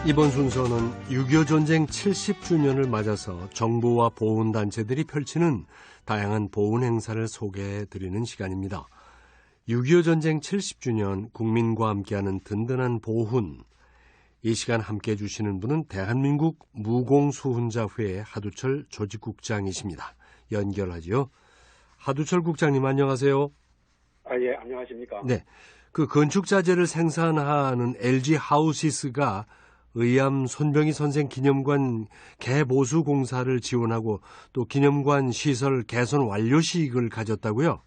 이번 순서는 6.25 전쟁 70주년을 맞아서 정부와 보훈단체들이 펼치는 다양한 보훈 행사를 소개해드리는 시간입니다. 6.25 전쟁 70주년 국민과 함께하는 든든한 보훈. 이 시간 함께해 주시는 분은 대한민국 무공수훈자회 하두철 조직국장이십니다. 연결하지요. 하두철 국장님 안녕하세요. 예, 안녕하십니까. 네, 그 건축자재를 생산하는 LG 하우시스가 의암 손병희 선생 기념관 개보수 공사를 지원하고 또 기념관 시설 개선 완료 시익을 가졌다고요?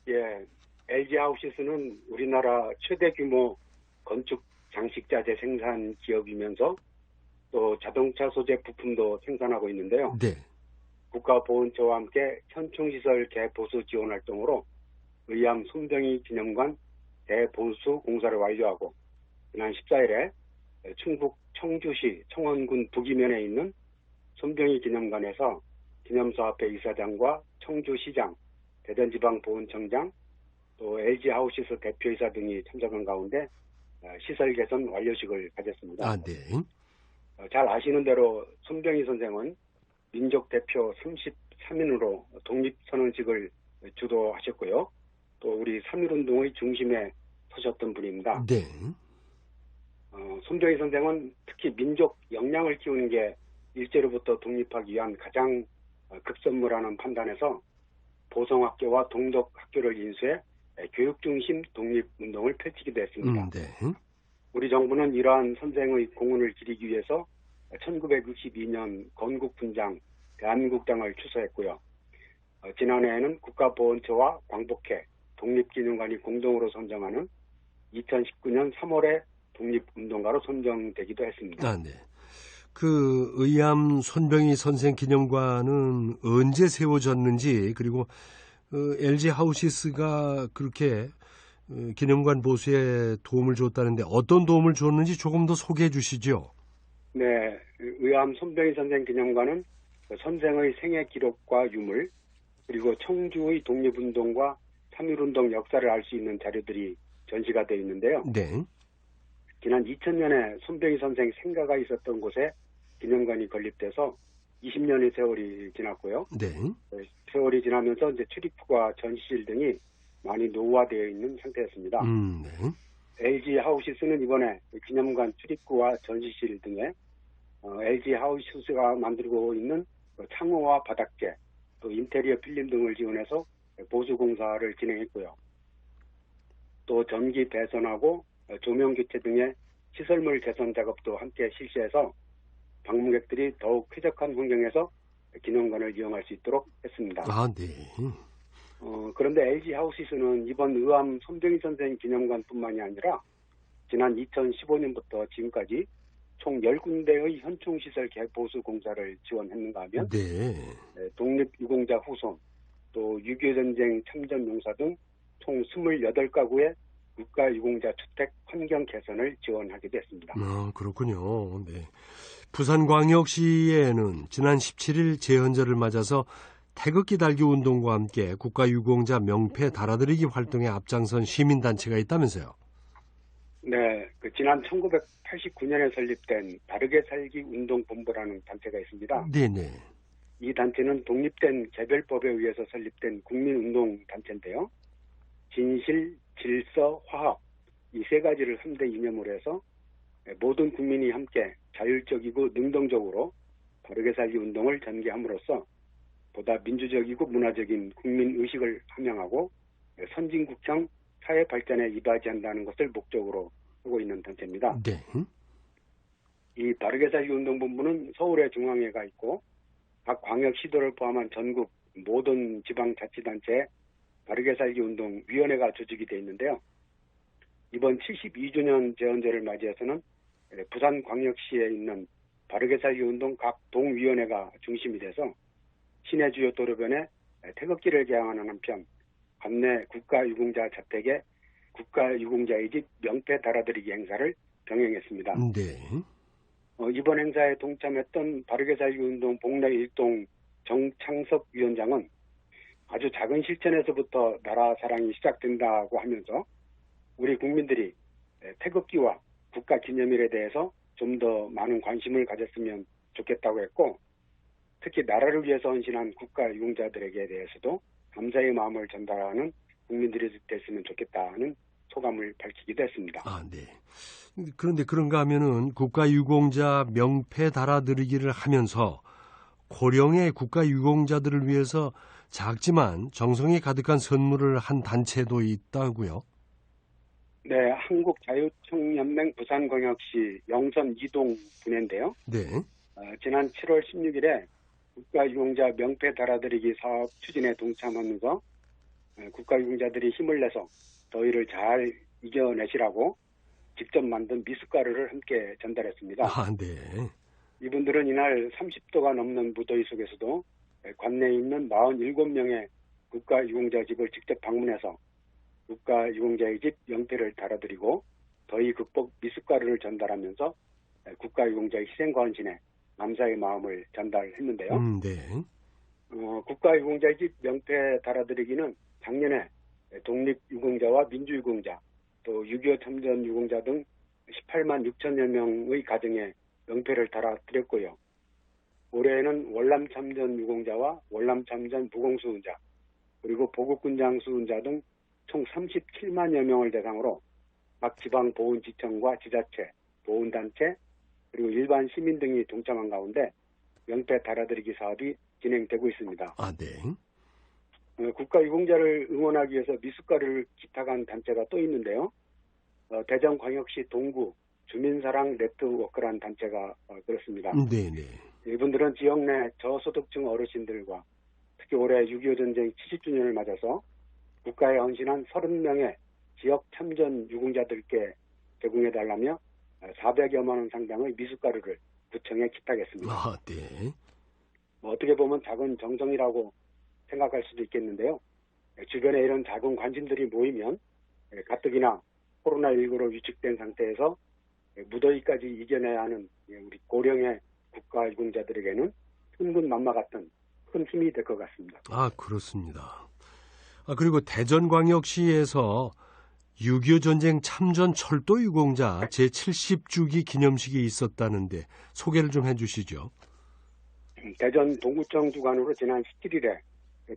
예, LG 하우시스는 우리나라 최대 규모 건축 장식자재 생산 기업이면서 또 자동차 소재 부품도 생산하고 있는데요. 네. 국가보훈처와 함께 현충시설 개보수 지원 활동으로 의암 손병희 기념관 대보수 공사를 완료하고 지난 14일에 충북 청주시 청원군 북이면에 있는 손병희 기념관에서 기념사업회 이사장과 청주시장, 대전지방보훈청장, 또 LG 하우시스 대표이사 등이 참석한 가운데 시설 개선 완료식을 가졌습니다. 아, 네. 잘 아시는 대로 손병희 선생은 민족 대표 33인으로 독립선언식을 주도하셨고요. 또 우리 3.1운동의 중심에 서셨던 분입니다. 네. 손병희 선생은 특히 민족 역량을 키우는 게 일제로부터 독립하기 위한 가장 급선무라는 판단에서 보성학교와 동덕학교를 인수해 교육중심 독립운동을 펼치기도 했습니다. 네. 우리 정부는 이러한 선생의 공헌을 기리기 위해서 1962년 건국훈장 대한민국장을 추서했고요. 지난해에는 국가보훈처와 광복회 독립기념관이 공동으로 선정하는 2019년 3월에 독립운동가로 선정되기도 했습니다. 아, 네. 그 의암 손병희 선생 기념관은 언제 세워졌는지 그리고 LG 하우시스가 그렇게 기념관 보수에 도움을 줬다는데 어떤 도움을 줬는지 조금 더 소개해 주시죠. 네, 의암 손병희 선생 기념관은 선생의 생애 기록과 유물 그리고 청주의 독립운동과 3.1운동 역사를 알 수 있는 자료들이 전시가 되어 있는데요. 네. 지난 2000년에 손병희 선생 생가가 있었던 곳에 기념관이 건립돼서 20년의 세월이 지났고요. 네. 세월이 지나면서 이제 출입구와 전시실 등이 많이 노후화되어 있는 상태였습니다. 네. LG 하우시스는 이번에 기념관 출입구와 전시실 등에 LG 하우시스가 만들고 있는 창호와 바닥재, 또 인테리어 필름 등을 지원해서 보수 공사를 진행했고요. 또 전기 배선하고 조명 교체 등의 시설물 개선 작업도 함께 실시해서 방문객들이 더욱 쾌적한 환경에서 기념관을 이용할 수 있도록 했습니다. 아, 네. 그런데 LG 하우시스는 이번 의암 손병희 선생 기념관뿐만이 아니라 지난 2015년부터 지금까지 총 10군데의 현충시설 개보수 공사를 지원했는가 하면 네. 독립유공자 후손, 또 6.25 전쟁 참전 용사 등 총 28가구의 국가유공자 주택 환경 개선을 지원하기도 했습니다. 아, 그렇군요. 네. 부산광역시에는 지난 17일 제헌절을 맞아서 태극기 달기 운동과 함께 국가유공자 명패 달아드리기 활동에 앞장선 시민단체가 있다면서요? 네, 지난 1989년에 설립된 바르게 살기 운동본부라는 단체가 있습니다. 네네. 이 단체는 독립된 개별법에 의해서 설립된 국민운동 단체인데요. 진실, 질서, 화합 이 세 가지를 3대 이념으로 해서 모든 국민이 함께 자율적이고 능동적으로 바르게 살기 운동을 전개함으로써 보다 민주적이고 문화적인 국민의식을 함양하고 선진국형 사회 발전에 이바지한다는 것을 목적으로 하고 있는 단체입니다. 네. 이 바르게 살기 운동본부는 서울에 중앙회가 있고 각 광역시도를 포함한 전국 모든 지방자치단체에 바르게 살기 운동 위원회가 조직이 되어 있는데요. 이번 72주년 제헌절을 맞이해서는 부산광역시에 있는 바르게 살기 운동 각 동위원회가 중심이 돼서 시내 주요 도로변에 태극기를 개항하는 한편 관내 국가유공자 자택에 국가유공자의 집 명패 달아드리기 행사를 병행했습니다. 네. 이번 행사에 동참했던 바르게 살기 운동 복내 일동 정창석 위원장은 아주 작은 실천에서부터 나라 사랑이 시작된다고 하면서 우리 국민들이 태극기와 국가 기념일에 대해서 좀 더 많은 관심을 가졌으면 좋겠다고 했고, 특히 나라를 위해서 헌신한 국가 유공자들에게 대해서도 감사의 마음을 전달하는 국민들이 됐으면 좋겠다는 소감을 밝히기도 했습니다. 아, 네. 그런데 그런가 하면은 국가유공자 명패 달아드리기를 하면서 고령의 국가유공자들을 위해서 작지만 정성이 가득한 선물을 한 단체도 있다고요? 네, 한국자유총연맹 부산광역시 영선 이동 분회인데요. 네. 지난 7월 16일에 국가유공자 명패 달아드리기 사업 추진에 동참하면서 국가유공자들이 힘을 내서 더위를 잘 이겨내시라고 직접 만든 미숫가루를 함께 전달했습니다. 아, 네. 이분들은 이날 30도가 넘는 무더위 속에서도 관내에 있는 47명의 국가유공자 집을 직접 방문해서 국가유공자의 집 명패를 달아드리고 더위 극복 미숫가루를 전달하면서 국가유공자의 희생과 헌신에 감사의 마음을 전달했는데요. 네. 국가유공자의 집 명패 달아드리기는 작년에 독립유공자와 민주유공자, 또 6.25 참전 유공자 등 18만 6천여 명의 가정에 명패를 달아드렸고요. 올해에는 월남 참전 유공자와 월남 참전 무공수훈자, 그리고 보국군장 수훈자 등 총 37만여 명을 대상으로 각 지방 보훈지청과 지자체, 보훈단체, 그리고 일반 시민 등이 동참한 가운데 명패 달아드리기 사업이 진행되고 있습니다. 아, 네. 국가유공자를 응원하기 위해서 미숫가루를 기탁한 단체가 또 있는데요. 대전광역시 동구 주민사랑 네트워크라는 단체가 그렇습니다. 네네. 이분들은 지역 내 저소득층 어르신들과 특히 올해 6.25 전쟁 70주년을 맞아서 국가에 헌신한 30명의 지역 참전 유공자들께 제공해달라며 400여만 원 상당의 미숫가루를 구청에 기탁했습니다. 아, 네. 어떻게 보면 작은 정성이라고 생각할 수도 있겠는데요. 주변에 이런 작은 관심들이 모이면 가뜩이나 코로나19로 위축된 상태에서 무더위까지 이겨내야 하는 우리 고령의 국가유공자들에게는 천군만마 같은 큰 힘이 될 것 같습니다. 아, 그렇습니다. 그리고 대전광역시에서 6.25 전쟁 참전 철도 유공자 제70주기 기념식이 있었다는데 소개를 좀 해주시죠. 대전 동구청 주관으로 지난 17일에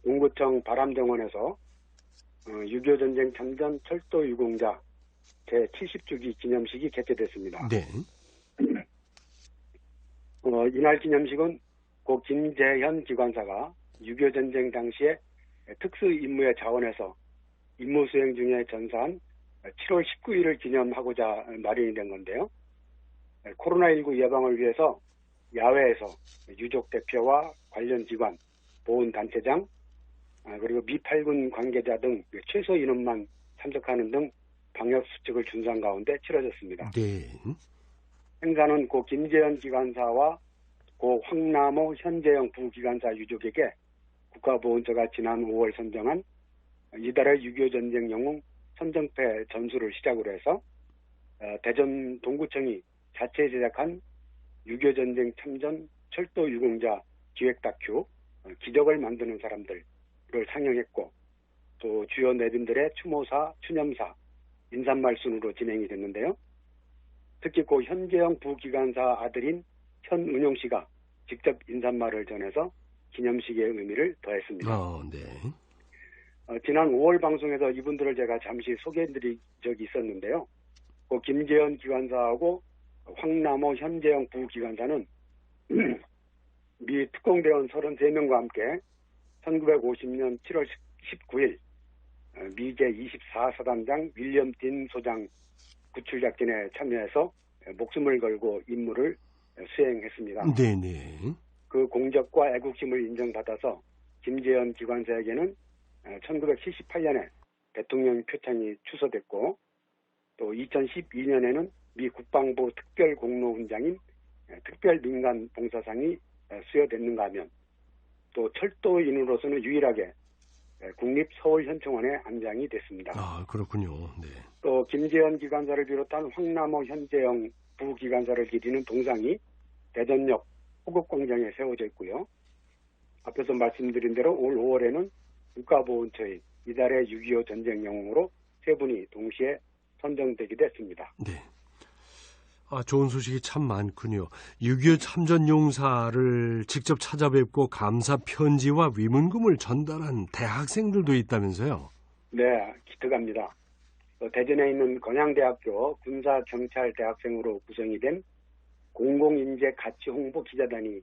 동구청 바람정원에서 6.25 전쟁 참전 철도 유공자 제70주기 기념식이 개최됐습니다. 네. 이날 기념식은 고 김재현 기관사가 6.25 전쟁 당시에 특수 임무의 자원에서 임무 수행 중에 전사한 7월 19일을 기념하고자 마련이 된 건데요. 코로나19 예방을 위해서 야외에서 유족 대표와 관련 기관, 보훈단체장, 그리고 미8군 관계자 등 최소 인원만 참석하는 등 방역 수칙을 준수한 가운데 치러졌습니다. 네. 행사는 고 김재현 기관사와 고 황남호 현재영 부기관사 유족에게 국가보훈처가 지난 5월 선정한 이달의 6.25 전쟁 영웅 선정패 전수를 시작으로 해서 대전 동구청이 자체 제작한 6.25 전쟁 참전 철도 유공자 기획 다큐 기적을 만드는 사람들을 상영했고, 또 주요 내빈들의 추모사, 추념사, 인사말 순으로 진행이 됐는데요. 특히 고 현재영 부기관사 아들인 현은용 씨가 직접 인사말을 전해서 기념식의 의미를 더했습니다. 네. 지난 5월 방송에서 이분들을 제가 잠시 소개해드린 적이 있었는데요. 고 김재현 기관사하고 황남호 현재영 부기관사는 미 특공대원 33명과 함께 1950년 7월 19일 미제 24사단장 윌리엄 딘 소장 구출작전에 참여해서 목숨을 걸고 임무를 수행했습니다. 네네. 그 공적과 애국심을 인정받아서 김재현 기관사에게는 1978년에 대통령 표창이 추서됐고, 또 2012년에는 미 국방부 특별공로훈장인 특별민간봉사상이 수여됐는가 하면, 또 철도인으로서는 유일하게 국립서울현충원에 안장이 됐습니다. 아, 그렇군요. 네. 또 김재현 기관사를 비롯한 황남호 현재영 부기관사를 기리는 동상이 대전역 호국광장에 세워져 있고요. 앞에서 말씀드린 대로 올 5월에는 국가보훈처의 이달의 6.25 전쟁 영웅으로 세 분이 동시에 선정되기도 했습니다. 네. 좋은 소식이 참 많군요. 6.25 참전용사를 직접 찾아뵙고 감사 편지와 위문금을 전달한 대학생들도 있다면서요? 네, 기특합니다. 대전에 있는 건양대학교 군사경찰대학생으로 구성이 된 공공인재 가치 홍보 기자단이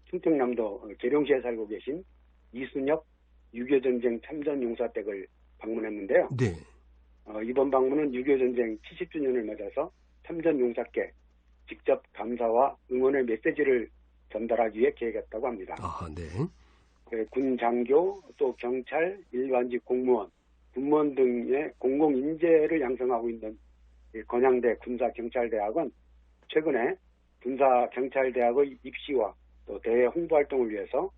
충청남도 계룡시에 살고 계신 이순혁 6.25 전쟁 참전용사 댁을 방문했는데요. 네. 이번 방문은 6.25 전쟁 70주년을 맞아서 참전용사께 직접 감사와 응원의 메시지를 전달하기 위해 계획했다고 합니다. 네. 군 장교, 또 경찰, 일반직 공무원, 군무원 등의 공공인재를 양성하고 있는 건양대 군사경찰대학은 최근에 군사경찰대학의 입시와 또 대외 홍보활동을 위해서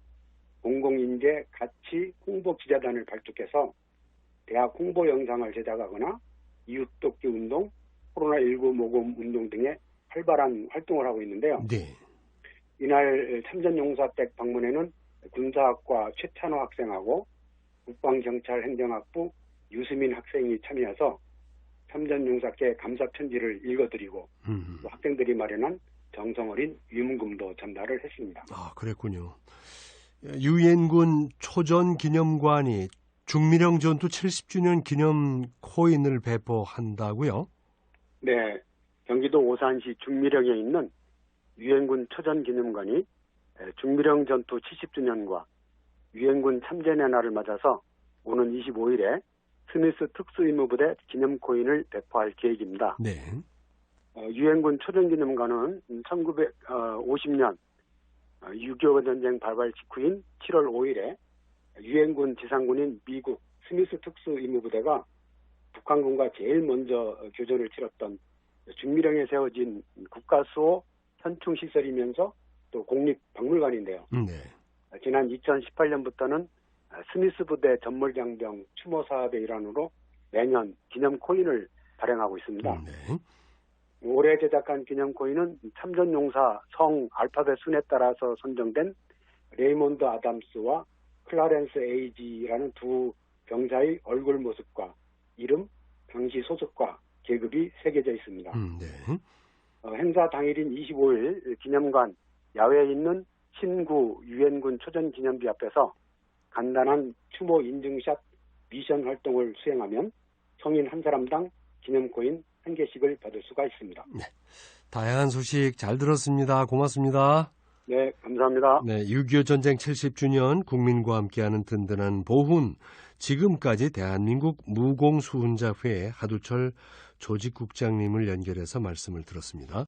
공공인재 가치 홍보 기자단을 발족해서 대학 홍보 영상을 제작하거나 이웃돕기 운동, 코로나19 모금 운동 등의 활발한 활동을 하고 있는데요. 네. 이날 참전용사댁 방문에는 군사학과 최찬호 학생하고 국방경찰행정학부 유수민 학생이 참여해서 참전용사께 감사 편지를 읽어드리고 또 학생들이 마련한 정성어린 위문금도 전달을 했습니다. 그랬군요. 유엔군 초전기념관이 중미령 전투 70주년 기념 코인을 배포한다고요? 네, 경기도 오산시 중미령에 있는 유엔군 초전기념관이 중미령 전투 70주년과 유엔군 참전의 날을 맞아서 오는 25일에 스미스 특수임무부대 기념 코인을 배포할 계획입니다. 네. 유엔군 초전기념관은 1950년 6.25 전쟁 발발 직후인 7월 5일에 유엔군 지상군인 미국 스미스 특수임무부대가 북한군과 제일 먼저 교전을 치렀던 중미령에 세워진 국가수호 현충시설이면서 또 국립박물관인데요. 네. 지난 2018년부터는 스미스 부대 전몰장병 추모 사업의 일환으로 매년 기념 코인을 발행하고 있습니다. 네. 올해 제작한 기념 코인은 참전용사 성 알파벳 순에 따라서 선정된 레이몬드 아담스와 클라렌스 에이지라는 두 병사의 얼굴 모습과 이름, 당시 소속과 계급이 새겨져 있습니다. 네. 행사 당일인 25일 기념관 야외에 있는 신구 유엔군 초전기념비 앞에서 간단한 추모 인증샷 미션 활동을 수행하면 성인 한 사람당 기념 코인 1개씩을 받을 수가 있습니다. 네. 다양한 소식 잘 들었습니다. 고맙습니다. 네, 감사합니다. 네, 6.25 전쟁 70주년 국민과 함께하는 든든한 보훈. 지금까지 대한민국 무공수훈자회 하두철 조직국장님을 연결해서 말씀을 들었습니다.